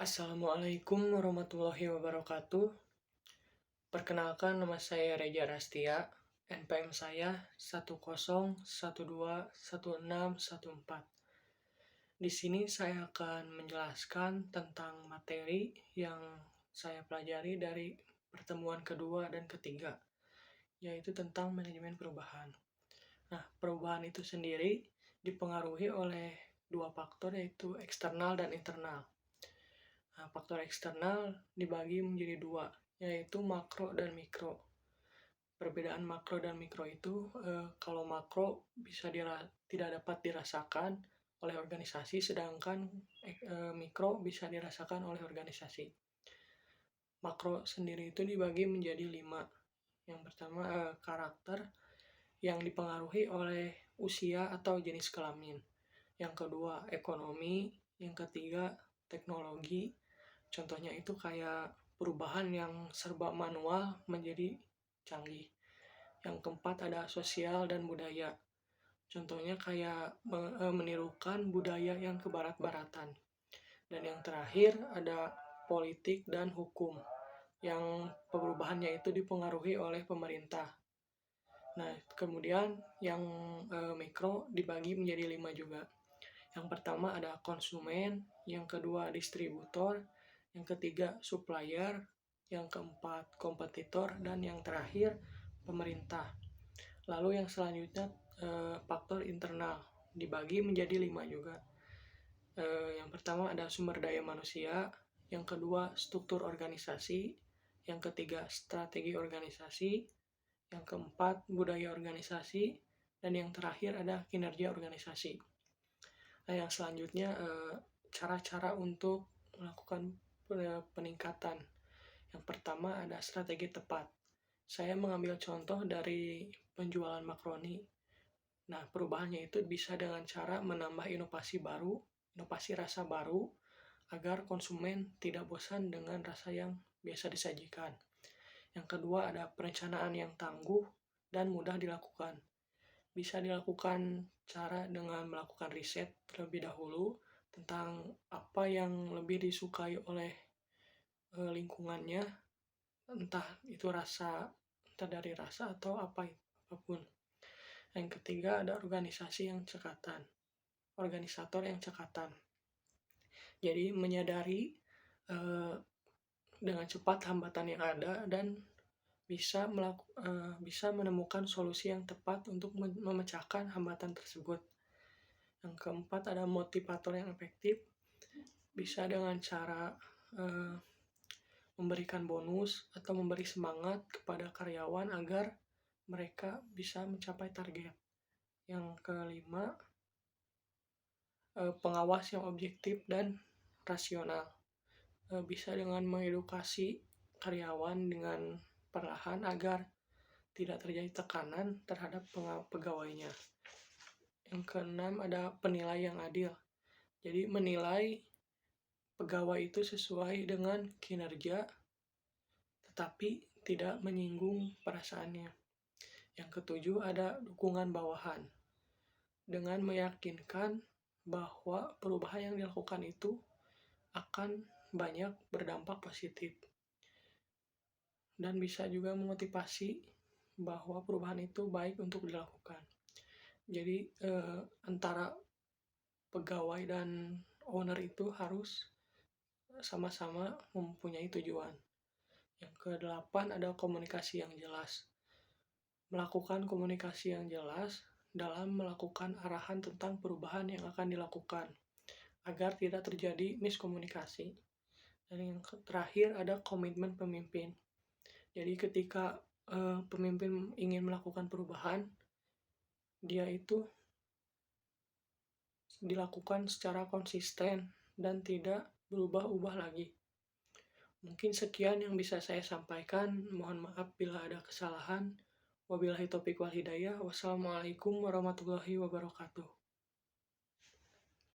Assalamualaikum warahmatullahi wabarakatuh. Perkenalkan, nama saya Reja Rastia. NPM saya 10121614. Di sini saya akan menjelaskan tentang materi yang saya pelajari dari pertemuan kedua dan ketiga, yaitu tentang manajemen perubahan. Nah, perubahan itu sendiri dipengaruhi oleh dua faktor, yaitu eksternal dan internal. Nah, faktor eksternal dibagi menjadi dua, yaitu makro dan mikro. Perbedaan makro dan mikro itu, kalau makro tidak dapat dirasakan oleh organisasi, sedangkan mikro bisa dirasakan oleh organisasi. Makro sendiri itu dibagi menjadi 5. Yang pertama, karakter yang dipengaruhi oleh usia atau jenis kelamin. Yang kedua, ekonomi. Yang ketiga, teknologi. Contohnya itu kayak perubahan yang serba manual menjadi canggih. Yang keempat, ada sosial dan budaya. Contohnya kayak menirukan budaya yang kebarat-baratan. Dan yang terakhir ada politik dan hukum, yang perubahannya itu dipengaruhi oleh pemerintah. Nah, kemudian yang mikro dibagi menjadi 5 juga. Yang pertama ada konsumen, yang kedua distributor, yang ketiga supplier, yang keempat kompetitor, dan yang terakhir pemerintah. Lalu yang selanjutnya faktor internal dibagi menjadi 5 juga. Yang pertama ada sumber daya manusia, yang kedua struktur organisasi, yang ketiga strategi organisasi, yang keempat budaya organisasi, dan yang terakhir ada kinerja organisasi. Nah, yang selanjutnya cara-cara untuk melakukan peningkatan. Yang pertama ada strategi tepat. Saya mengambil contoh dari penjualan makaroni. Nah, perubahannya itu bisa dengan cara menambah inovasi baru, inovasi rasa baru, agar konsumen tidak bosan dengan rasa yang biasa disajikan. Yang kedua ada perencanaan yang tangguh dan mudah dilakukan. Bisa dilakukan cara dengan melakukan riset terlebih dahulu tentang apa yang lebih disukai oleh lingkungannya, entah itu dari rasa atau apapun. Yang ketiga ada organisator yang cekatan. Jadi menyadari dengan cepat hambatan yang ada dan bisa menemukan solusi yang tepat untuk memecahkan hambatan tersebut. Yang keempat ada motivator yang efektif. Bisa dengan cara memberikan bonus atau memberi semangat kepada karyawan agar mereka bisa mencapai target. Yang kelima, pengawas yang objektif dan rasional. Bisa dengan mengedukasi karyawan dengan perlahan agar tidak terjadi tekanan terhadap pegawainya. Yang keenam ada penilai yang adil. Jadi menilai pegawai itu sesuai dengan kinerja, tetapi tidak menyinggung perasaannya. Yang ketujuh ada dukungan bawahan. Dengan meyakinkan bahwa perubahan yang dilakukan itu akan banyak berdampak positif. Dan bisa juga memotivasi bahwa perubahan itu baik untuk dilakukan. Jadi antara pegawai dan owner itu harus sama-sama mempunyai tujuan. Yang kedelapan ada komunikasi yang jelas. Melakukan komunikasi yang jelas dalam melakukan arahan tentang perubahan yang akan dilakukan, agar tidak terjadi miskomunikasi. Dan yang terakhir ada komitmen pemimpin. Jadi ketika pemimpin ingin melakukan perubahan, dia itu dilakukan secara konsisten dan tidak berubah-ubah lagi. Mungkin sekian yang bisa saya sampaikan. Mohon maaf bila ada kesalahan. Wabillahi taufiq wal hidayah. Wassalamualaikum warahmatullahi wabarakatuh.